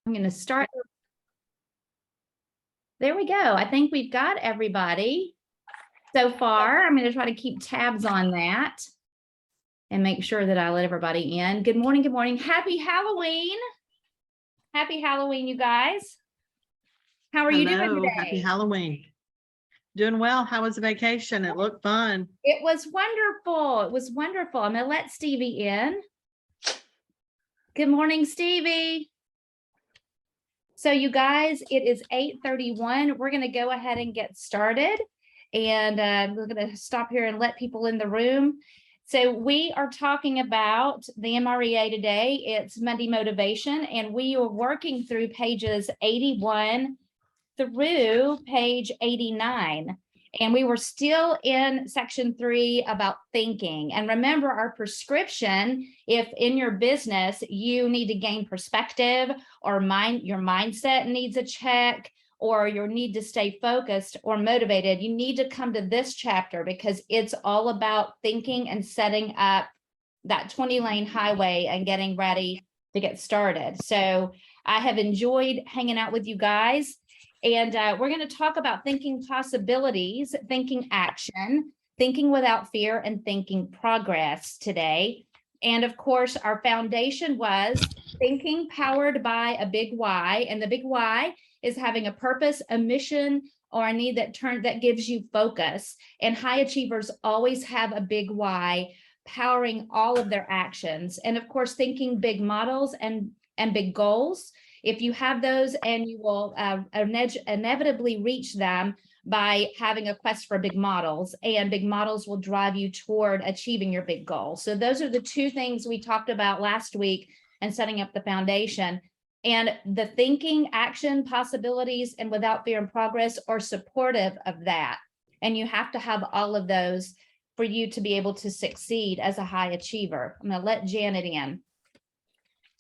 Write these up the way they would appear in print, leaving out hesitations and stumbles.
I'm going to start. There we go. I think we've got everybody so far. I'm going to try to keep tabs on that and make sure that I let everybody in. Good morning. Good morning. Happy Halloween. Happy Halloween, you guys. How are you doing today? Happy Halloween. Doing well. How was the vacation? It looked fun. It was wonderful. It was wonderful. I'm going to let Stevie in. Good morning, Stevie. So you guys, it is 8:31. We're going to go ahead and get started. And we're going to stop here and let people in the room. So we are talking about the MREA today. It's Monday Motivation, and we are working through pages 81 through page 89. And we were still in section 3 about thinking. And remember, our prescription, if in your business you need to gain perspective, or your mindset needs a check, or you need to stay focused or motivated, you need to come to this chapter, because it's all about thinking and setting up that 20-lane highway and getting ready to get started. So I have enjoyed hanging out with you guys. And we're going to talk about thinking possibilities, thinking action, thinking without fear, and thinking progress today. And of course, our foundation was thinking powered by a big why. And the big why is having a purpose, a mission, or a need that gives you focus. And high achievers always have a big why powering all of their actions. And of course, thinking big models and big goals. If you have those, and you will inevitably reach them by having a quest for big models, and big models will drive you toward achieving your big goal. So those are the two things we talked about last week and setting up the foundation. And the thinking, action, possibilities, and without fear and progress are supportive of that. And you have to have all of those for you to be able to succeed as a high achiever. I'm going to let Janet in.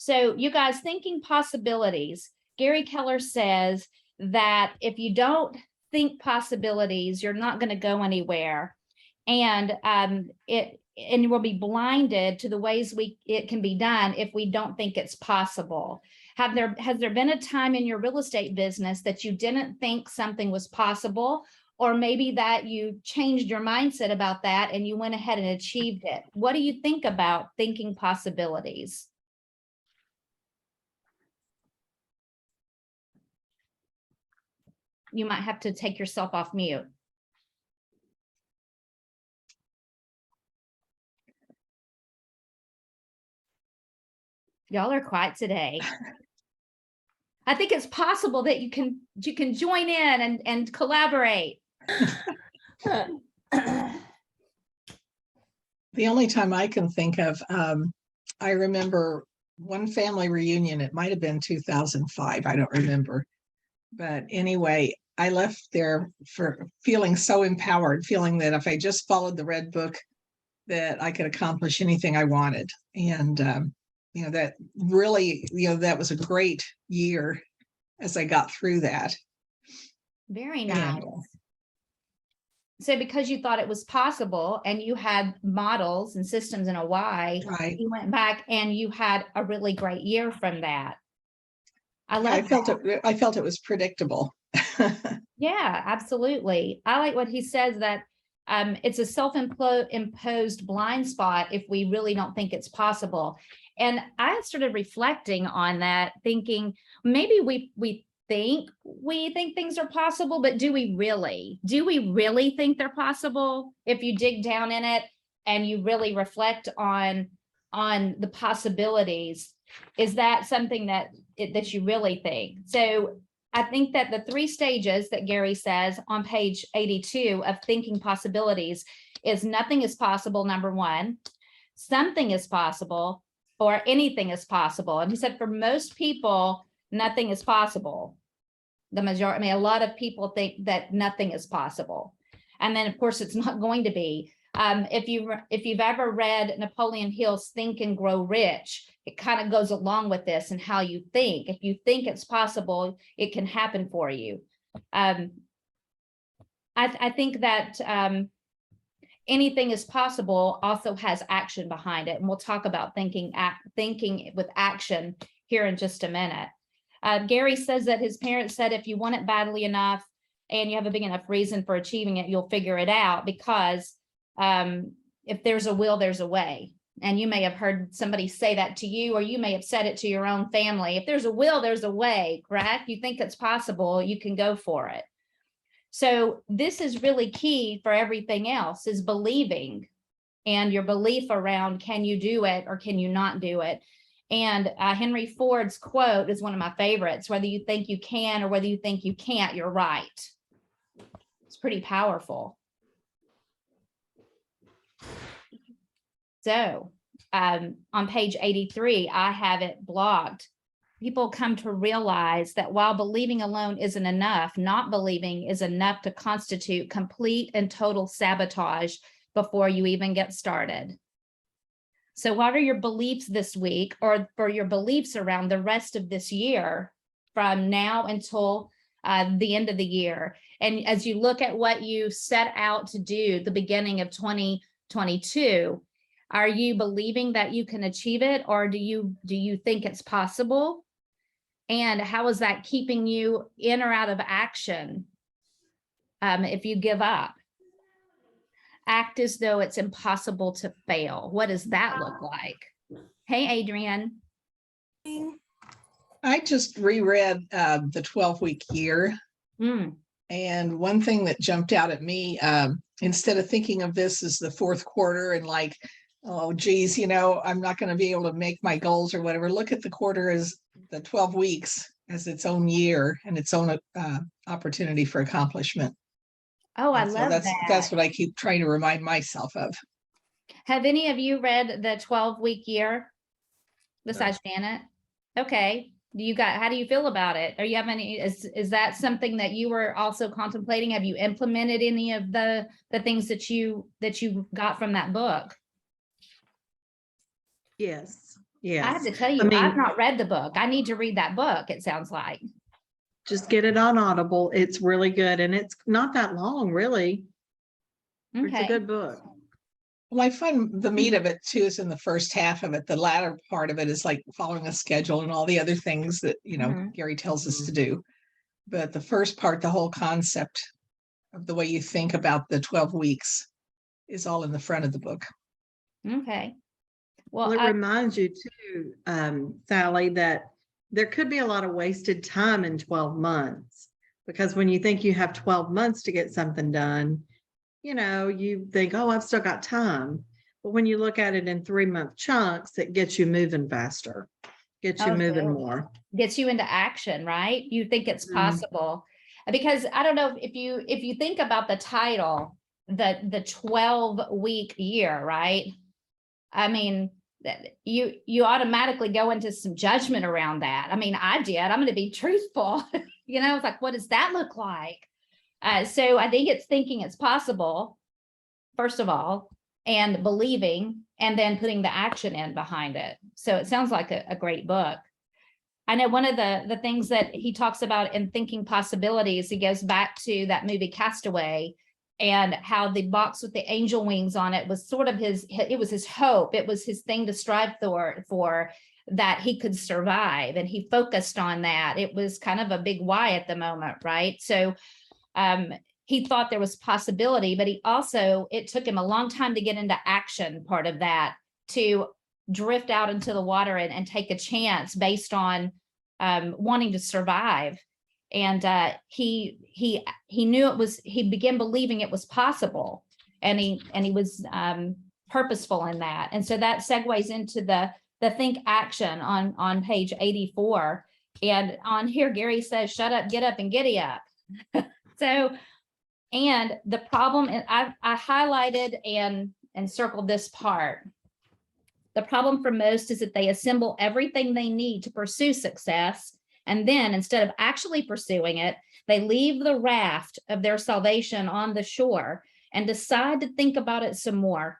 So you guys, thinking possibilities, Gary Keller says that if you don't think possibilities, you're not going to go anywhere. And you will be blinded to the ways it can be done if we don't think it's possible. Has there been a time in your real estate business that you didn't think something was possible, or maybe that you changed your mindset about that and you went ahead and achieved it? What do you think about thinking possibilities? You might have to take yourself off mute. Y'all are quiet today. I think it's possible that you can join in and collaborate. The only time I can think of, I remember one family reunion. It might have been 2005. I don't remember. But anyway, I left there for feeling so empowered, feeling that if I just followed the red book, that I could accomplish anything I wanted. And, that really, that was a great year as I got through that. Very nice. So because you thought it was possible and you had models and systems and a why, right, you went back and you had a really great year from that. I felt it was predictable. Yeah, absolutely. I like what he says, that it's a self-imposed blind spot if we really don't think it's possible. And I started reflecting on that, thinking maybe we think things are possible, but do we really think they're possible? If you dig down in it and you really reflect on the possibilities, is that something that you really think? So I think that the 3 stages that Gary says on page 82 of thinking possibilities is nothing is possible, number 1, something is possible, or anything is possible. And he said for most people, nothing is possible. The majority, a lot of people think that nothing is possible. And then of course it's not going to be. If you've ever read Napoleon Hill's Think and Grow Rich, it kind of goes along with this and how you think. If you think it's possible, it can happen for you. I think that anything is possible also has action behind it. And we'll talk about thinking with action here in just a minute. Gary says that his parents said, if you want it badly enough and you have a big enough reason for achieving it, you'll figure it out, because if there's a will, there's a way. And you may have heard somebody say that to you, or you may have said it to your own family. If there's a will, there's a way, correct? You think it's possible, you can go for it. So this is really key for everything else, is believing, and your belief around, can you do it or can you not do it? And Henry Ford's quote is one of my favorites: whether you think you can or whether you think you can't, you're right. It's pretty powerful. So on page 83, I have it blocked. People come to realize that while believing alone isn't enough, not believing is enough to constitute complete and total sabotage before you even get started. So what are your beliefs this week, or for your beliefs around the rest of this year, from now until the end of the year? And as you look at what you set out to do at the beginning of 2022, are you believing that you can achieve it, or do you think it's possible? And how is that keeping you in or out of action if you give up? Act as though it's impossible to fail. What does that look like? Hey, Adrienne. I just reread the 12-week year. And one thing that jumped out at me, instead of thinking of this as the fourth quarter and like, oh, geez, you know, I'm not going to be able to make my goals or whatever. Look at the quarter as the 12 weeks as its own year and its own opportunity for accomplishment. Oh, I And so love that's, that. That's what I keep trying to remind myself of. Have any of you read the 12-week year besides Janet? Okay. How do you feel about it? Are you have any, is that something that you were also contemplating? Have you implemented any of the things that you got from that book? Yes. I have to tell you, I mean, I've not read the book. I need to read that book, it sounds like. just get it on Audible. It's really good. And it's not that long, really. It's a Okay. good book. Well, I find the meat of it too is in the first half of it. The latter part of it is like following a schedule and all the other things that, you know, Gary tells us to do. But the first part, the whole concept of the way you think about the 12 weeks is all in the front of the book. Okay. Well, it reminds you too, Sally, that there could be a lot of wasted time in 12 months, because when you think you have 12 months to get something done, you know, you think, oh, I've still got time. But when you look at it in 3-month chunks, it gets you moving faster, gets you moving more. Gets you into action, right? You think it's possible. Because I don't know if you think about the title, the 12-week year, right? I mean, you automatically go into some judgment around that. I mean, I did. I'm going to be truthful. You know, it's like, what does that look like? So I think it's thinking it's possible, first of all, and believing, and then putting the action in behind it. So it sounds like a great book. I know one of the things that he talks about in Thinking Possibilities, he goes back to that movie Castaway, and how the box with the angel wings on it was sort of it was his hope. It was his thing to strive for, that he could survive. And he focused on that. It was kind of a big why at the moment, right? So he thought there was possibility, but it took him a long time to get into action part of that, to drift out into the water and take a chance based on wanting to survive. And he knew he began believing it was possible, and he was purposeful in that. And so that segues into the think action on page 84. And on here, Gary says, shut up, get up, and giddy up. So, and the problem, and I highlighted and circled this part. The problem for most is that they assemble everything they need to pursue success, and then instead of actually pursuing it, they leave the raft of their salvation on the shore and decide to think about it some more.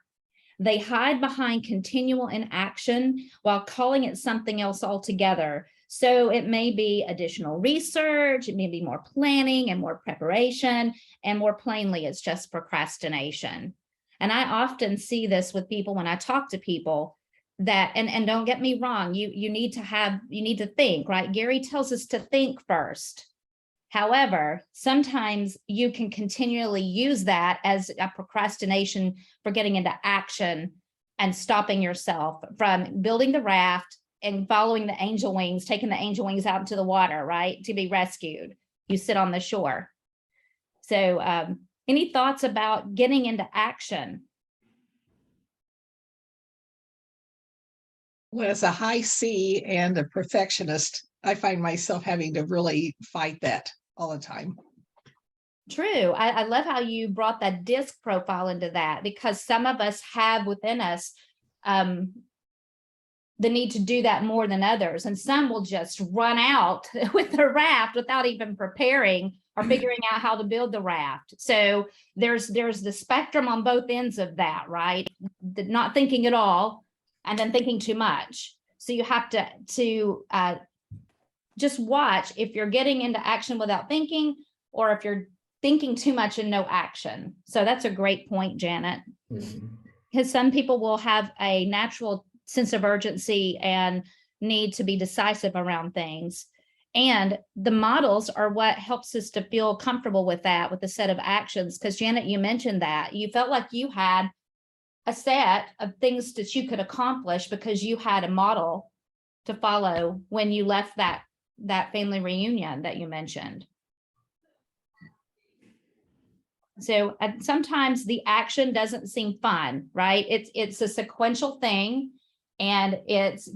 They hide behind continual inaction while calling it something else altogether. So it may be additional research, it may be more planning and more preparation, and more plainly, it's just procrastination. And I often see this with people when I talk to people. that, and don't get me wrong, you need to think, right? Gary tells us to think first. However, sometimes you can continually use that as a procrastination for getting into action and stopping yourself from building the raft and following the angel wings, taking the angel wings out into the water, right? To be rescued. You sit on the shore. So any thoughts about getting into action? Well, as a high C and a perfectionist, I find myself having to really fight that all the time. True. I love how you brought that disc profile into that, because some of us have within us the need to do that more than others. And some will just run out with the raft without even preparing or figuring out how to build the raft. So there's the spectrum on both ends of that, right? Not thinking at all and then thinking too much. So you have to just watch if you're getting into action without thinking, or if you're thinking too much and no action. So that's a great point, Janet. Because some people will have a natural sense of urgency and need to be decisive around things. And the models are what helps us to feel comfortable with that, with the set of actions. Because Janet, you mentioned that you felt like you had a set of things that you could accomplish because you had a model to follow when you left that family reunion that you mentioned. So sometimes the action doesn't seem fun, right? It's a sequential thing. And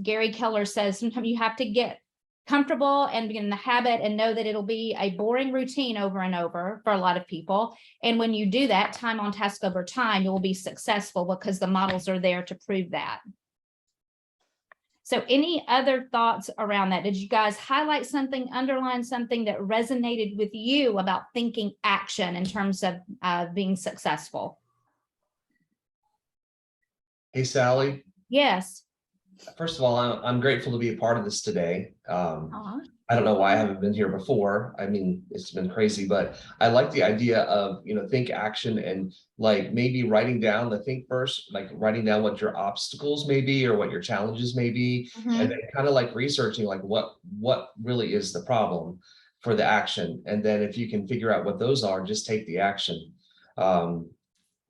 Gary Keller says, sometimes you have to get comfortable and be in the habit and know that it'll be a boring routine over and over for a lot of people. And when you do that time on task over time, you will be successful because the models are there to prove that. So any other thoughts around that? Did you guys highlight something, underline something that resonated with you about thinking action in terms of being successful? Hey, Sally. Yes. First of all, I'm grateful to be a part of this today. I don't know why I haven't been here before. I mean, it's been crazy, but I like the idea of, think action and like maybe writing down the think first, like writing down what your obstacles may be or what your challenges may be, and then kind of like researching like what really is the problem for the action. And then if you can figure out what those are, just take the action. And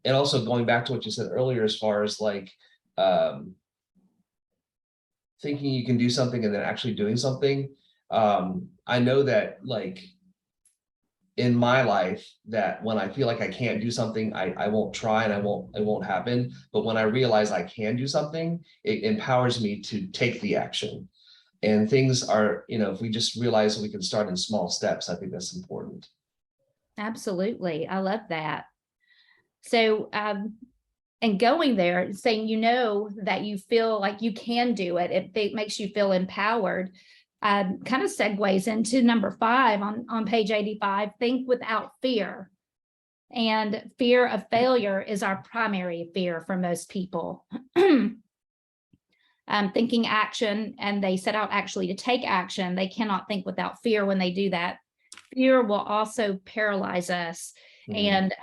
also going back to what you said earlier, as far as like, thinking you can do something and then actually doing something. I know that like in my life that when I feel like I can't do something, I won't try and it won't happen. But when I realize I can do something, it empowers me to take the action. And things are, if we just realize we can start in small steps, I think that's important. Absolutely. I love that. So, and going there, saying, that you feel like you can do it, it makes you feel empowered, kind of segues into number 5 on page 85, think without fear. And fear of failure is our primary fear for most people. Thinking action, and they set out actually to take action. They cannot think without fear when they do that. Fear will also paralyze us. And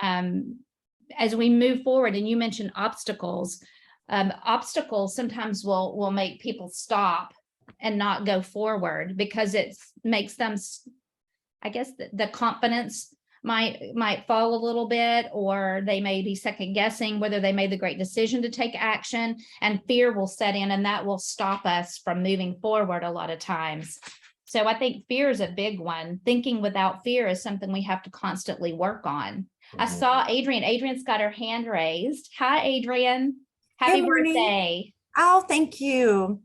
as we move forward, and you mentioned obstacles, obstacles sometimes will make people stop and not go forward because it makes them, I guess, the confidence might fall a little bit, or they may be second guessing whether they made the great decision to take action, and fear will set in, and that will stop us from moving forward a lot of times. So I think fear is a big one. Thinking without fear is something we have to constantly work on. I saw Adrienne. Adrienne's got her hand raised. Hi, Adrienne. Happy birthday. Oh, thank you.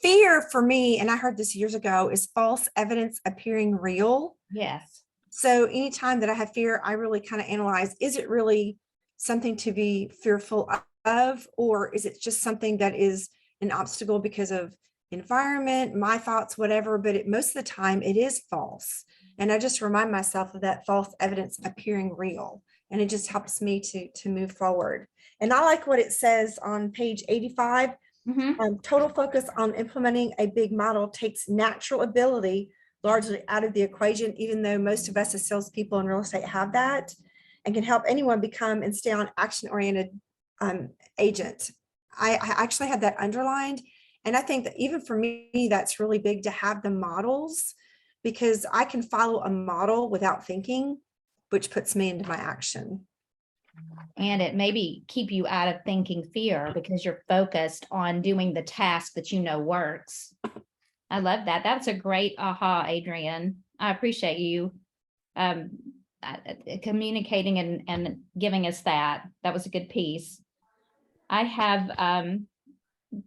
Fear for me, and I heard this years ago, is false evidence appearing real. Yes. So anytime that I have fear, I really kind of analyze, is it really something to be fearful of, or is it just something that is an obstacle because of environment, my thoughts, whatever, but most of the time it is false. And I just remind myself of that false evidence appearing real. And it just helps me to move forward. And I like what it says on page 85. Total focus on implementing a big model takes natural ability largely out of the equation, even though most of us as salespeople in real estate have that, and can help anyone become and stay on action-oriented agent. I actually had that underlined. And I think that even for me, that's really big to have the models, because I can follow a model without thinking, which puts me into my action. And it maybe keep you out of thinking fear because you're focused on doing the task that you know works. I love that. That's a great aha, Adrian. I appreciate you communicating and giving us that. That was a good piece. I have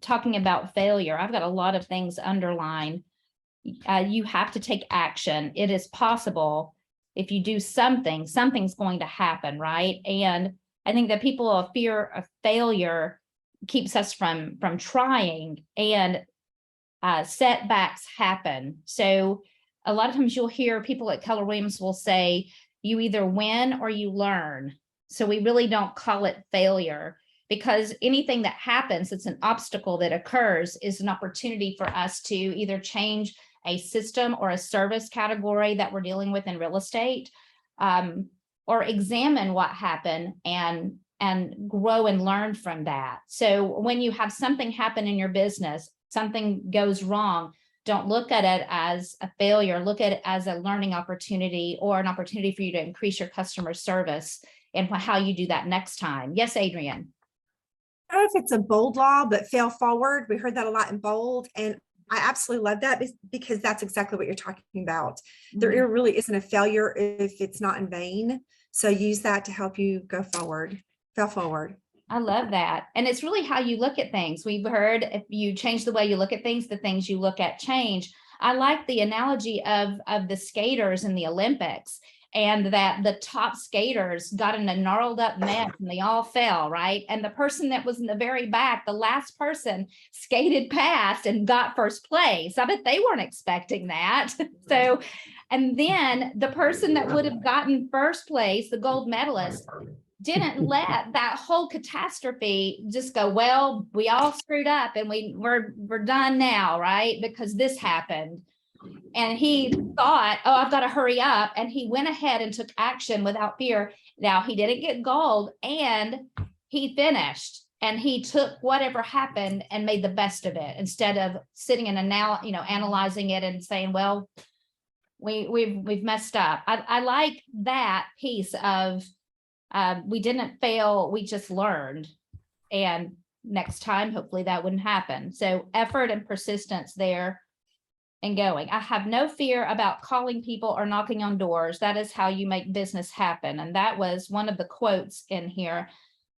talking about failure. I've got a lot of things underlined. You have to take action. It is possible. If you do something, something's going to happen, right? And I think that people of fear of failure keeps us from trying, and setbacks happen. So a lot of times you'll hear people at Keller Williams will say, you either win or you learn. So we really don't call it failure, because anything that happens, it's an obstacle that occurs, is an opportunity for us to either change a system or a service category that we're dealing with in real estate, or examine what happened and grow and learn from that. So when you have something happen in your business, something goes wrong, don't look at it as a failure. Look at it as a learning opportunity, or an opportunity for you to increase your customer service and how you do that next time. Yes, Adrian. I don't know if it's a bold law, but fail forward. We heard that a lot in bold, and I absolutely love that, because that's exactly what you're talking about. There really isn't a failure if it's not in vain. So use that to help you go forward, fail forward. I love that. And it's really how you look at things. We've heard if you change the way you look at things, the things you look at change. I like the analogy of the skaters in the Olympics, and that the top skaters got in a gnarled up mess and they all fell, right? And the person that was in the very back, the last person, skated past and got first place. I bet they weren't expecting that. So, and then the person that would have gotten first place, the gold medalist, didn't let that whole catastrophe just go, well, we all screwed up and we're done now, right? Because this happened. And he thought, oh, I've got to hurry up. And he went ahead and took action without fear. Now, he didn't get gold, and he finished, and he took whatever happened and made the best of it, instead of sitting and analyzing it and saying, well, we've messed up. I like that piece of we didn't fail, we just learned. And next time, hopefully that wouldn't happen. So effort and persistence there. And going, I have no fear about calling people or knocking on doors. That is how you make business happen. And that was one of the quotes in here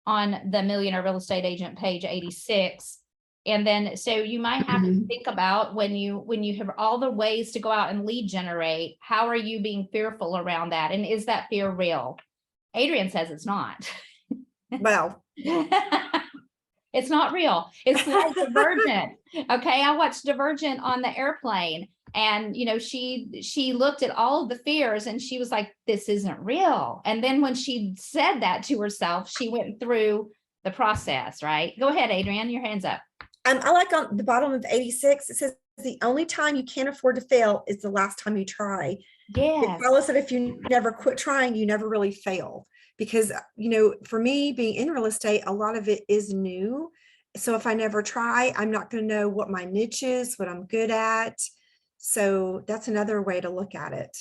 on the Millionaire Real Estate Agent, page 86. And then, so you might have to think about when you have all the ways to go out and lead generate, how are you being fearful around that? And is that fear real? Adrian says it's not. Well, it's not real. It's like Divergent. Okay. I watched Divergent on the airplane, and, she looked at all of the fears and she was like, this isn't real. And then when she said that to herself, she went through the process, right? Go ahead, Adrian, your hand's up. I like on the bottom of 86, it says the only time you can't afford to fail is the last time you try. Yeah. It follows that if you never quit trying, you never really fail. Because, for me, being in real estate, a lot of it is new. So if I never try, I'm not going to know what my niche is, what I'm good at. So that's another way to look at it.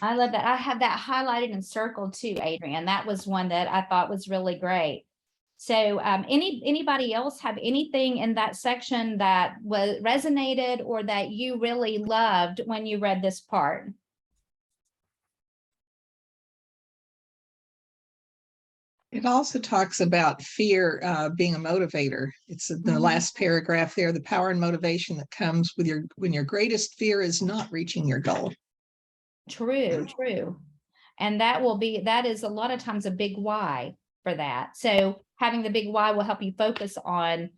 I love that. I have that highlighted and circled too, Adrian. That was one that I thought was really great. So anybody else have anything in that section that was resonated or that you really loved when you read this part? It also talks about fear being a motivator. It's the last paragraph there, the power and motivation that comes with when your greatest fear is not reaching your goal. True. And that is a lot of times a big why for that. So having the big why will help you focus on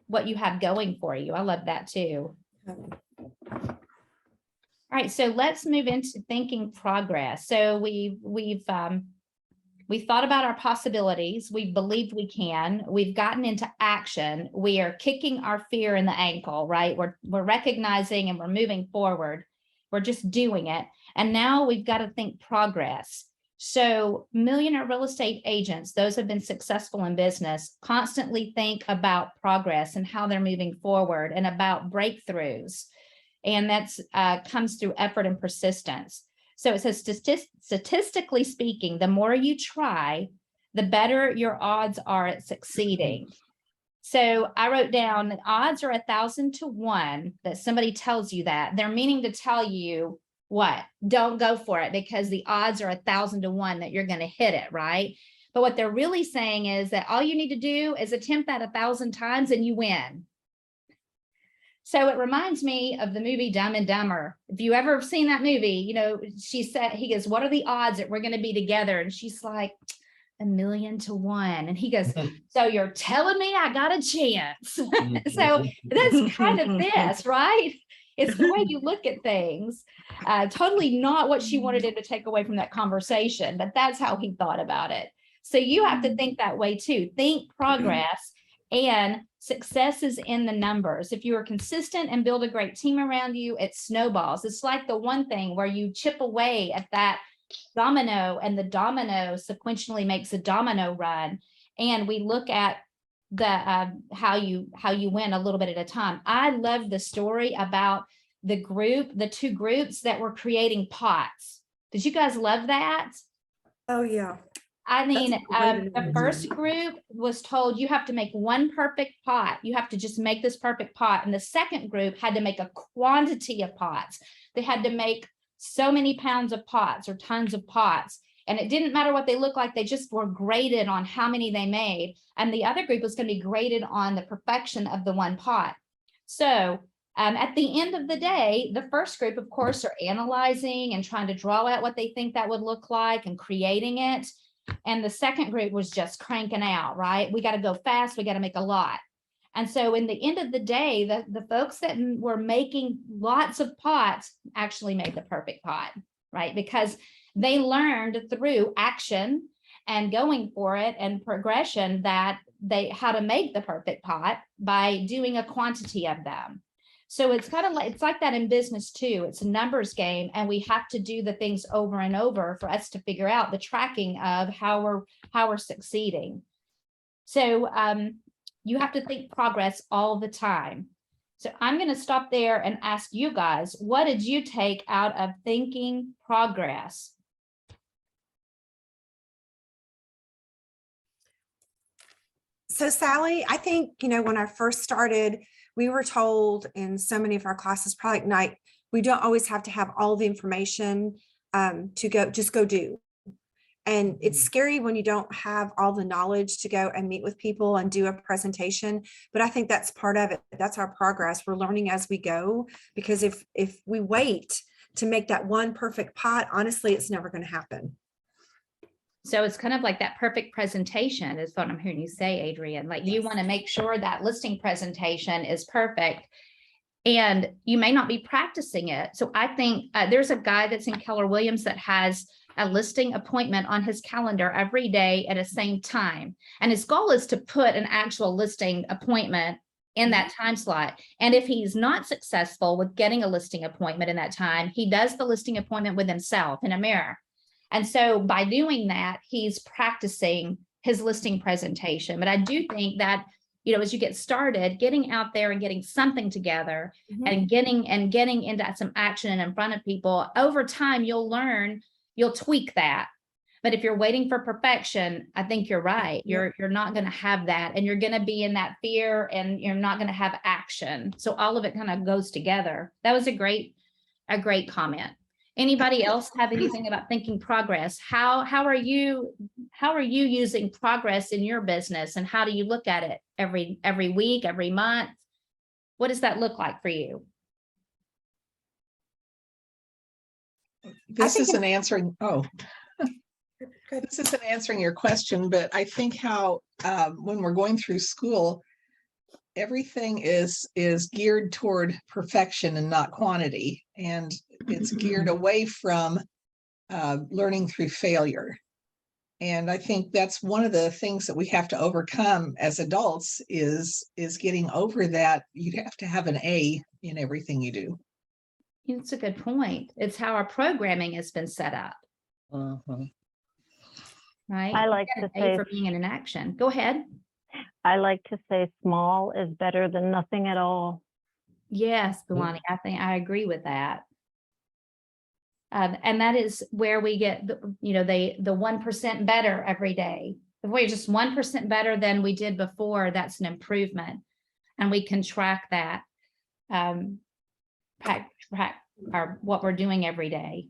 what you have going for you. I love that too. All right, so let's move into thinking progress. So we've thought about our possibilities. We believed we can. We've gotten into action. We are kicking our fear in the ankle, right? We're recognizing and we're moving forward. We're just doing it. And now we've got to think progress. So millionaire real estate agents, those have been successful in business, constantly think about progress and how they're moving forward and about breakthroughs. And that's comes through effort and persistence. So it says statistically speaking, the more you try, the better your odds are at succeeding. So I wrote down that odds are 1,000 to 1 that somebody tells you that. They're meaning to tell you what? Don't go for it because the odds are 1,000 to 1 that you're going to hit it, right? But what they're really saying is that all you need to do is attempt that 1,000 times and you win. So it reminds me of the movie Dumb and Dumber. If you ever seen that movie, you know, he goes, what are the odds that we're going to be together? And she's like, 1,000,000 to 1. And he goes, so you're telling me I got a chance. So that's kind of this, right? It's the way you look at things. Totally not what she wanted him to take away from that conversation, but that's how he thought about it. So you have to think that way too. Think progress, and success is in the numbers. If you are consistent and build a great team around you, it snowballs. It's like the one thing where you chip away at that domino, and the domino sequentially makes a domino run. And we look at the how you win a little bit at a time. I love the story about the two groups that were creating pots. Did you guys love that? Oh, yeah. I mean, That's the first group was told you have to make one perfect pot. You have to just make this perfect pot. And the second group had to make a quantity of pots. They had to make so many pounds of pots or tons of pots. And it didn't matter what they looked like. They just were graded on how many they made. And the other group was going to be graded on the perfection of the one pot. So at the end of the day, the first group, of course, are analyzing and trying to draw out what they think that would look like and creating it. And the second group was just cranking out, right? We got to go fast. We got to make a lot. And so in the end of the day, the folks that were making lots of pots actually made the perfect pot, right? Because they learned through action and going for it and progression that how to make the perfect pot by doing a quantity of them. So it's kind of like, it's like that in business too. It's a numbers game, and we have to do the things over and over for us to figure out the tracking of how we're succeeding. So you have to think progress all the time. So I'm going to stop there and ask you guys, what did you take out of thinking progress? So Sally, I think, when I first started, we were told in so many of our classes, probably Ignite, we don't always have to have all the information just go do. And it's scary when you don't have all the knowledge to go and meet with people and do a presentation. But I think that's part of it. That's our progress. We're learning as we go, because if we wait to make that one perfect pot, honestly, it's never going to happen. So it's kind of like that perfect presentation is what I'm hearing you say, Adrienne. Like, you want to make sure that listing presentation is perfect, and you may not be practicing it. So I think there's a guy that's in Keller Williams that has a listing appointment on his calendar every day at the same time. And his goal is to put an actual listing appointment in that time slot. And if he's not successful with getting a listing appointment in that time, he does the listing appointment with himself in a mirror. And so by doing that, he's practicing his listing presentation. But I do think that, as you get started, getting out there and getting something together and getting into some action and in front of people, over time, you'll learn, you'll tweak that. But if you're waiting for perfection, I think you're right. You're not going to have that, and you're going to be in that fear, and you're not going to have action. So all of it kind of goes together. That was a great comment. Anybody else have anything about thinking progress? How are you using progress in your business, and how do you look at it every week, every month? What does that look like for you? This isn't answering. Oh, this isn't answering your question, but I think how when we're going through school, everything is geared toward perfection and not quantity, and it's geared away from learning through failure. And I think that's one of the things that we have to overcome as adults is getting over that. You have to have an A in everything you do. It's a good point. It's how our programming has been set up. right? I like Get to an A say, for being in an action. Go ahead. I like to say small is better than nothing at all. Yes, Bilani, I think I agree with that. And that is where we get, the 1% better every day. If we're just 1% better than we did before, that's an improvement. And we can track that, what we're doing every day.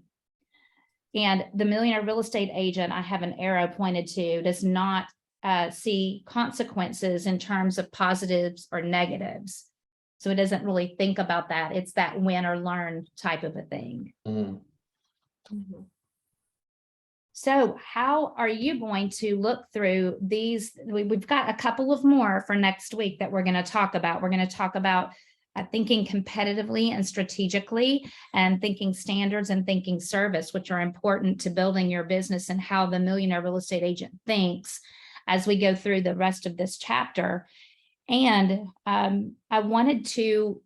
And the Millionaire Real Estate Agent, I have an arrow pointed to, does not see consequences in terms of positives or negatives. So it doesn't really think about that. It's that win or learn type of a thing. Mhm. So how are you going to look through these? We've got a couple of more for next week that we're going to talk about. We're going to talk about thinking competitively and strategically, and thinking standards and thinking service, which are important to building your business, and how the Millionaire Real Estate Agent thinks as we go through the rest of this chapter. And I wanted to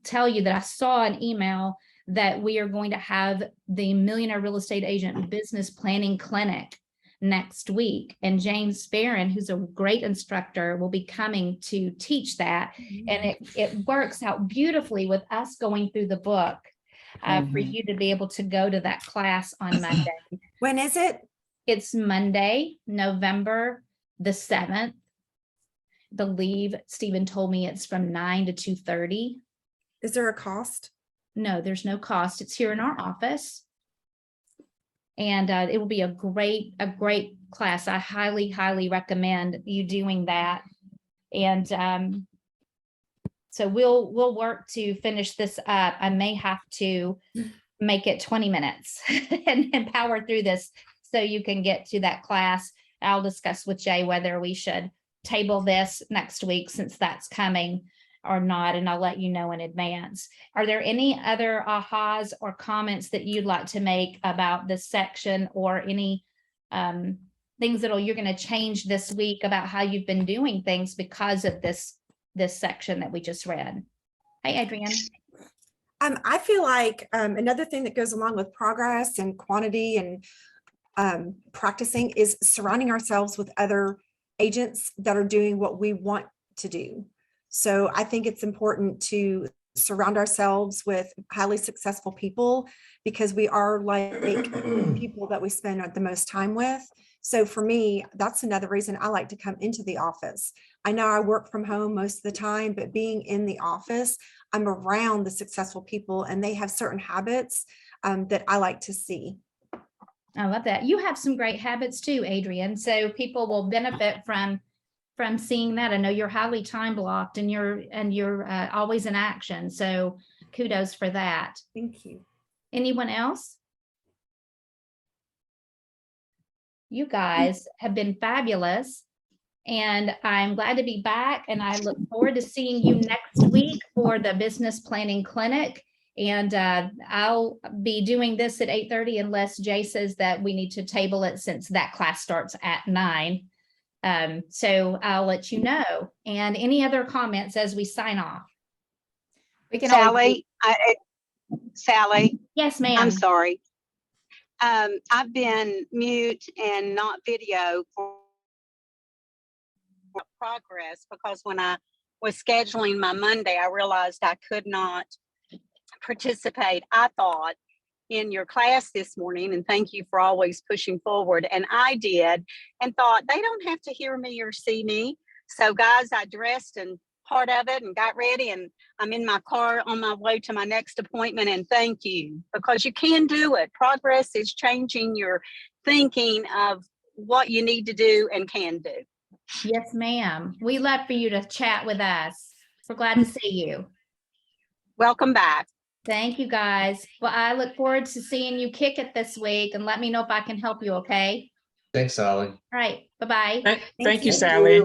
tell you that I saw an email that we are going to have the Millionaire Real Estate Agent Business Planning Clinic next week. And James Barron, who's a great instructor, will be coming to teach that. And it works out beautifully with us going through the book for you to be able to go to that class on Monday. When is it? It's Monday, November the 7th. I believe Stephen told me it's from 9 to 2:30. Is there a cost? No, there's no cost. It's here in our office. And it will be a great class. I highly, highly recommend you doing that. And so we'll work to finish this up. I may have to make it 20 minutes and power through this so you can get to that class. I'll discuss with Jay whether we should table this next week since that's coming or not, and I'll let you know in advance. Are there any other ahas or comments that you'd like to make about this section, or any things that you're going to change this week about how you've been doing things because of this section that we just read? Hi, Adrienne. I feel like another thing that goes along with progress and quantity and practicing is surrounding ourselves with other agents that are doing what we want to do. So I think it's important to surround ourselves with highly successful people, because we are like people that we spend the most time with. So for me, that's another reason I like to come into the office. I know I work from home most of the time, but being in the office, I'm around the successful people, and they have certain habits that I like to see. I love that. You have some great habits too, Adrienne. So people will benefit from seeing that. I know you're highly time blocked, and you're always in action. So kudos for that. Thank you. Anyone else? You guys have been fabulous, and I'm glad to be back, and I look forward to seeing you next week for the business planning clinic. And I'll be doing this at 8:30 unless Jay says that we need to table it, since that class starts at 9. So I'll let you know. And any other comments as we sign off? We can Sally, Sally, Yes, ma'am. I'm sorry. I've been mute and not video for progress, because when I was scheduling my Monday, I realized I could not participate, I thought, in your class this morning. And thank you for always pushing forward. And I did, and thought they don't have to hear me or see me. So guys, I dressed and part of it and got ready, and I'm in my car on my way to my next appointment. And thank you, because you can do it. Progress is changing your thinking of what you need to do and can do. Yes, ma'am. We love for you to chat with us. We're glad to see you. Welcome back. Thank you, guys. Well, I look forward to seeing you kick it this week, and let me know if I can help you, okay? Thanks, Sally. All right. Bye-bye. Thank you, Sally.